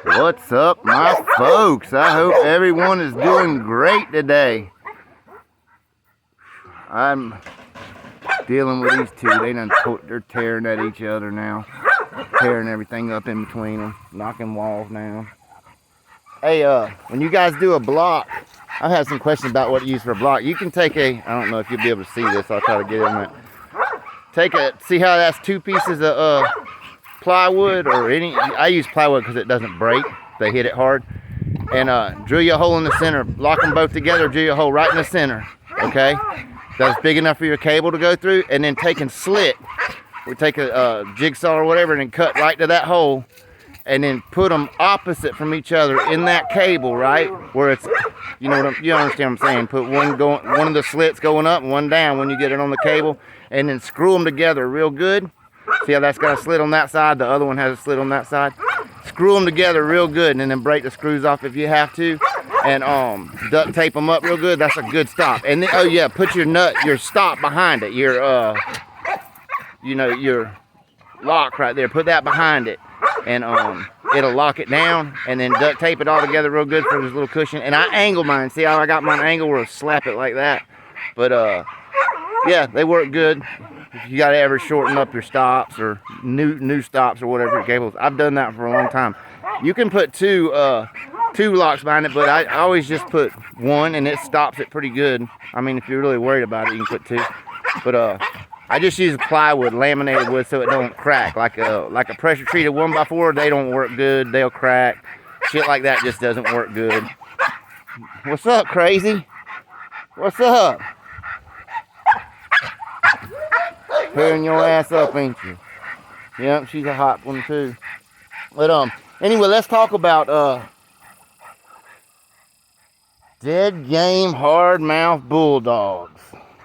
What's up, my folks? I hope everyone is doing great today. I'm dealing with these two. They're tearing at each other now. Tearing everything up in between them. Knocking walls down. Hey, when you guys do a block, I've had some questions about what to use for a block. You can take I don't know if you'll be able to see this. I'll try to get in it. See how that's 2 pieces of plywood or I use plywood because it doesn't break. They hit it hard. And drill you a hole in the center. Lock them both together, drill you a hole right in the center. Okay? That's big enough for your cable to go through. And then take and slit. We take a jigsaw or whatever and then cut right to that hole. And then put them opposite from each other in that cable, right? Where it's, you understand what I'm saying. Put one of the slits going up and one down when you get it on the cable. And then screw them together real good. See how that's got a slit on that side? The other one has a slit on that side. Screw them together real good and then break the screws off if you have to. And duct tape them up real good. That's a good stop. And then, oh yeah, put your stop behind it. Your lock right there. Put that behind it. And it'll lock it down. And then duct tape it all together real good for this little cushion. And I angle mine. See how I got mine angled where I slap it like that? But yeah, they work good. If you gotta ever shorten up your stops or new stops or whatever cables. I've done that for a long time. You can put two locks behind it, but I always just put one and it stops it pretty good. I mean, if you're really worried about it, you can put 2. But I just use plywood, laminated wood, so it don't crack. Like a pressure treated 1x4, they don't work good. They'll crack. Shit like that just doesn't work good. What's up, crazy? What's up? Tearing your ass up, ain't you? Yep, she's a hot one too. But anyway, let's talk about dead game hard mouth bulldogs.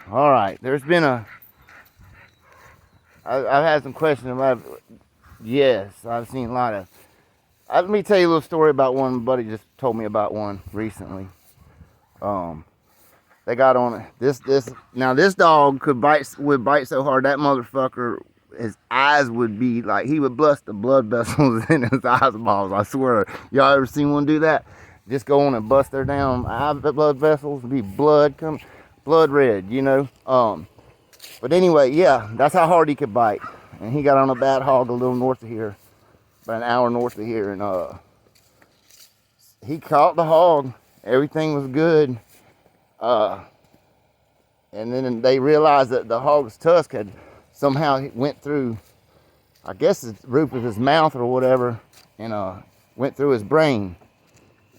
All right, there's been I've had some questions about. Yes, I've seen a lot of. Let me tell you a little story about one. My buddy just told me about one recently. They got on it. Now this dog would bite so hard that motherfucker, his eyes would be like, he would bust the blood vessels in his eyeballs. I swear. Y'all ever seen one do that? Just go on and bust their damn blood vessels, be blood red, you know. But anyway, yeah, that's how hard he could bite. And he got on a bad hog a little north of here, about an hour north of here, and he caught the hog. Everything was good. And then they realized that the hog's tusk had somehow went through, I guess, the roof of his mouth or whatever, and went through his brain.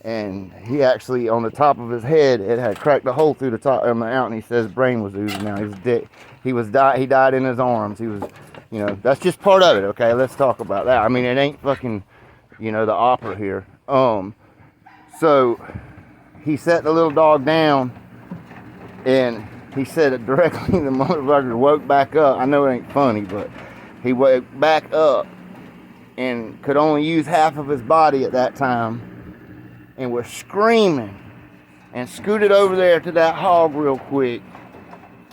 And he actually, on the top of his head, it had cracked a hole through the top on the out, and he says his brain was oozing out. He was dead. He died in his arms. He was, that's just part of it. Okay, let's talk about that. I mean, it ain't fucking, the opera here. So he set the little dog down. And he said it directly, the motherfucker woke back up. I know it ain't funny, but he woke back up and could only use half of his body at that time and was screaming and scooted over there to that hog real quick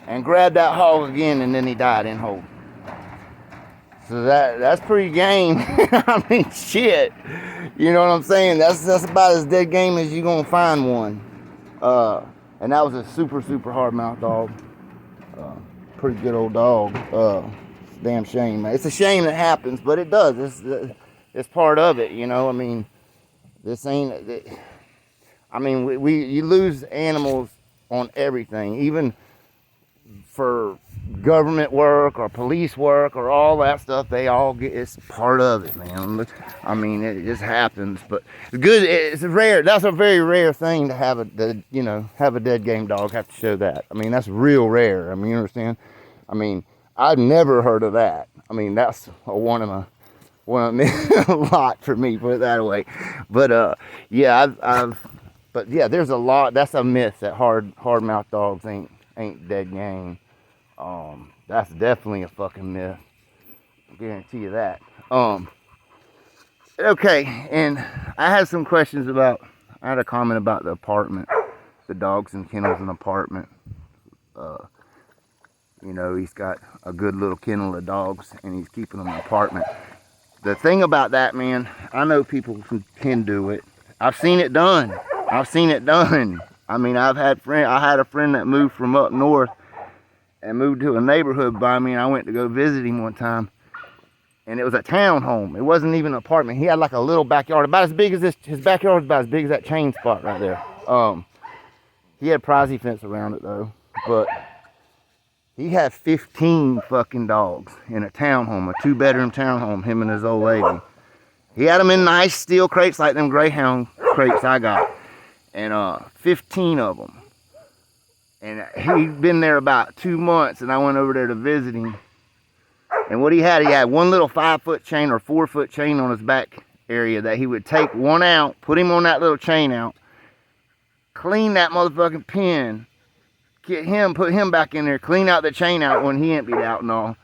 and grabbed that hog again, and then he died in whole. So that's pretty game. I mean, shit. You know what I'm saying? That's about as dead game as you're going to find one. And that was a super, super hard mouth dog. Pretty good old dog. It's a damn shame, man. It's a shame that happens, but it does. It's part of it, I mean, this ain't. I mean, you lose animals on everything, even for government work or police work or all that stuff. They all get. It's part of it, man. I mean, it just happens. But it's good. It's rare. That's a very rare thing to have a dead game dog. Have to show that. I mean, that's real rare. I mean, you understand? I mean, I've never heard of that. I mean, that's one of a lot for me. Put it that way. But yeah, but yeah, there's a lot. That's a myth that hard mouth dogs ain't dead game. That's definitely a fucking myth. I guarantee you that. Okay, and I had some questions about. I had a comment about the apartment, the dogs and kennels in the apartment. He's got a good little kennel of dogs, and he's keeping them in the apartment. The thing about that, man, I know people who can do it. I've seen it done. I've seen it done. I mean, I had a friend that moved from up north and moved to a neighborhood by me, and I went to go visit him one time. And it was a townhome. It wasn't even an apartment. He had like a little backyard, about as big as this. His backyard was about as big as that chain spot right there. He had privacy fence around it though, but he had 15 fucking dogs in a townhome, a 2-bedroom townhome, him and his old lady. He had them in nice steel crates like them Greyhound crates I got. And 15 of them. And he'd been there about 2 months, and I went over there to visit him. And what he had one little 5-foot chain or 4-foot chain on his back area that he would take one out, put him on that little chain out, clean that motherfucking pen, put him back in there, clean out the chain out when he emptied out and all.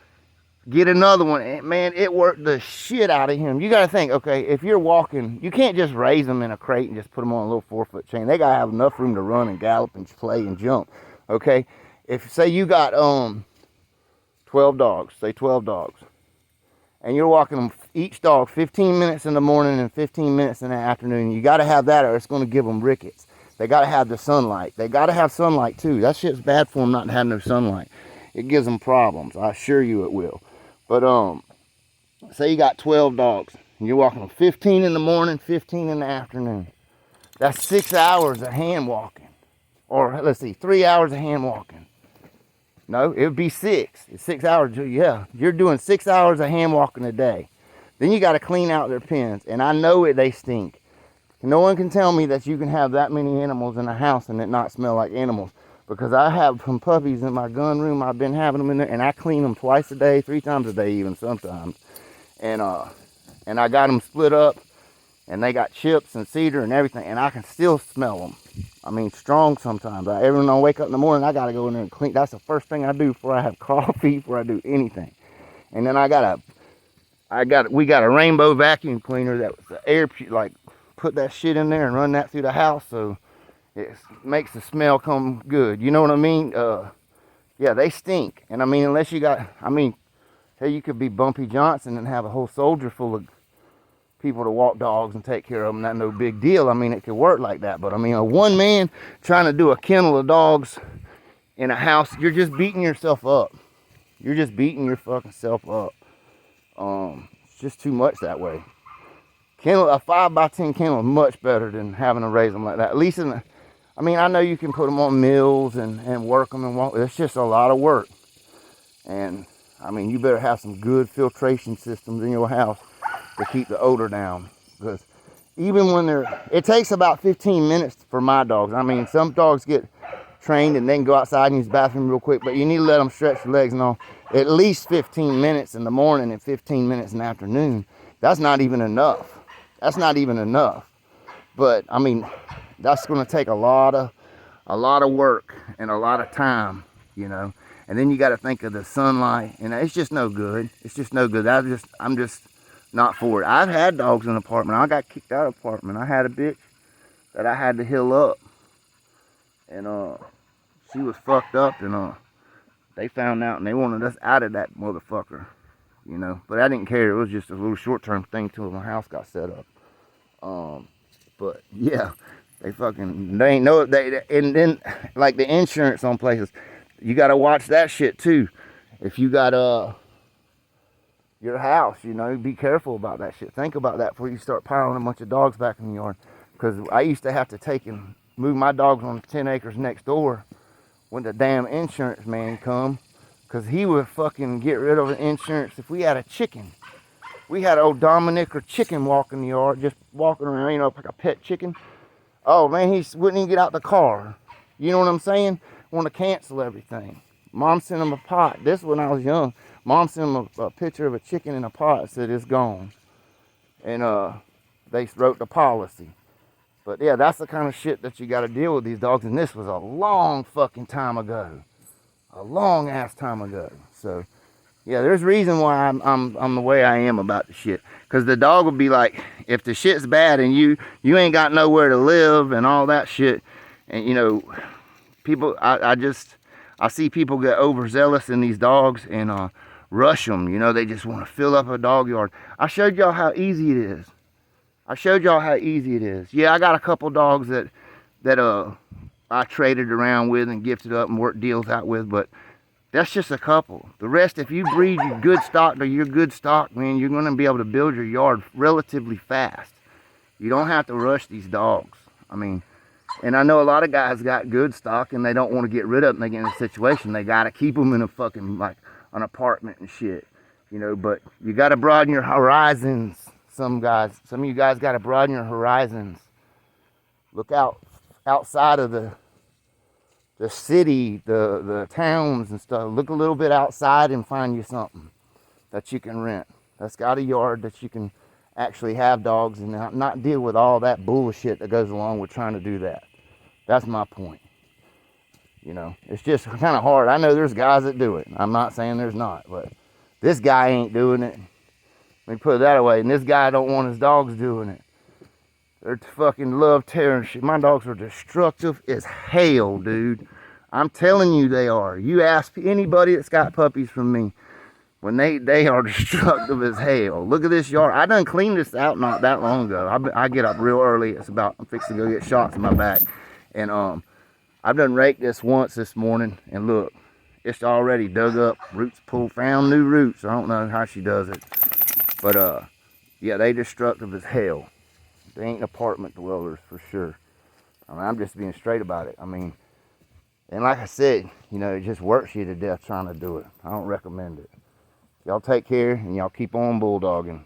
Get another one. And man, it worked the shit out of him. You got to think, okay, if you're walking, you can't just raise them in a crate and just put them on a little 4-foot chain. They got to have enough room to run and gallop and play and jump. Okay? If, say you got 12 dogs, say 12 dogs, and you're walking them, each dog 15 minutes in the morning and 15 minutes in the afternoon, you got to have that or it's going to give them rickets. They got to have the sunlight. They got to have sunlight too. That shit's bad for them not to have no sunlight. It gives them problems. I assure you it will. But say you got 12 dogs and you're walking them 15 in the morning, 15 in the afternoon. That's 6 hours of hand walking. Or let's see, 3 hours of hand walking. No, it would be 6. It's 6 hours. Yeah, you're doing 6 hours of hand walking a day. Then you got to clean out their pens. And I know it, they stink. No one can tell me that you can have that many animals in a house and it not smell like animals. Because I have some puppies in my gun room. I've been having them in there. And I clean them twice a day, 3 times a day even sometimes. And I got them split up. And they got chips and cedar and everything. And I can still smell them. I mean, strong sometimes. Every when I wake up in the morning, I got to go in there and clean. That's the first thing I do before I have coffee, before I do anything. And then we got a rainbow vacuum cleaner that was the air, like, put that shit in there and run that through the house so it makes the smell come good. You know what I mean? Yeah, they stink. And I mean, unless you got, hey, you could be Bumpy Johnson and have a whole soldier full of people to walk dogs and take care of them. That's no big deal. I mean, it could work like that. But I mean, a one man trying to do a kennel of dogs in a house, you're just beating yourself up. You're just beating your fucking self up. It's just too much that way. Kennel, a 5x10 kennel is much better than having to raise them like that. At least I know you can put them on mills and work them and walk. It's just a lot of work. And I mean, you better have some good filtration systems in your house to keep the odor down. Because even when it takes about 15 minutes for my dogs. I mean, some dogs get trained and they can go outside and use the bathroom real quick, but you need to let them stretch their legs and all. At least 15 minutes in the morning and 15 minutes in the afternoon. That's not even enough. That's not even enough. But I mean, that's going to take a lot of work and a lot of time, you know. And then you got to think of the sunlight, and it's just no good. It's just no good. I'm just not for it. I've had dogs in an apartment. I got kicked out of an apartment. I had a bitch that I had to heal up, and she was fucked up, and they found out and they wanted us out of that motherfucker, you know. But I didn't care. It was just a little short-term thing till my house got set up. But yeah, they ain't know it. And then like the insurance on places, you got to watch that shit too. If you got your house, you know, be careful about that shit. Think about that before you start piling a bunch of dogs back in the yard. Because I used to have to take and move my dogs on 10 acres next door when the damn insurance man come. Because he would fucking get rid of the insurance if we had a chicken. We had old Dominic or chicken walking the yard, just walking around, you know, like a pet chicken. Oh man, he wouldn't even get out the car. You know what I'm saying? Want to cancel everything. Mom sent him a pot. This when I was young. Mom sent him a picture of a chicken in a pot. Said it's gone. And they wrote the policy. But yeah, that's the kind of shit that you got to deal with these dogs. And this was a long fucking time ago. A long ass time ago. So yeah, there's reason why I'm the way I am about the shit. Cause the dog would be like, if the shit's bad and you ain't got nowhere to live and all that shit, and you know, people, I see people get overzealous in these dogs and rush them. You know, they just want to fill up a dog yard. I showed y'all how easy it is. Yeah, I got a couple dogs that I traded around with and gifted up and worked deals out with, but that's just a couple. The rest, if you breed your good stock to your good stock, man, you're going to be able to build your yard relatively fast. You don't have to rush these dogs. I mean, and I know a lot of guys got good stock and they don't want to get rid of them. They get in a situation, they got to keep them in a fucking, like, an apartment and shit. You know, but you got to broaden your horizons. Some of you guys got to broaden your horizons. Look outside of the city, the towns and stuff. Look a little bit outside and find you something that you can rent. That's got a yard that you can actually have dogs and not deal with all that bullshit that goes along with trying to do that. That's my point. You know, it's just kind of hard. I know there's guys that do it. I'm not saying there's not, but this guy ain't doing it. Let me put it that way. And this guy don't want his dogs doing it. They're fucking love tearing shit. My dogs are destructive as hell, dude. I'm telling you they are. You ask anybody that's got puppies from me, when they are destructive as hell. Look at this yard. I done cleaned this out not that long ago. I get up real early. It's about, I'm fixing to go get shots in my back. And I've done raked this once this morning, and look, it's already dug up, roots pulled, found new roots. I don't know how she does it. But yeah, they destructive as hell. They ain't apartment dwellers for sure. I mean, I'm just being straight about it. I mean, and like I said, you know, it just works you to death trying to do it. I don't recommend it. Y'all take care and y'all keep on bulldogging.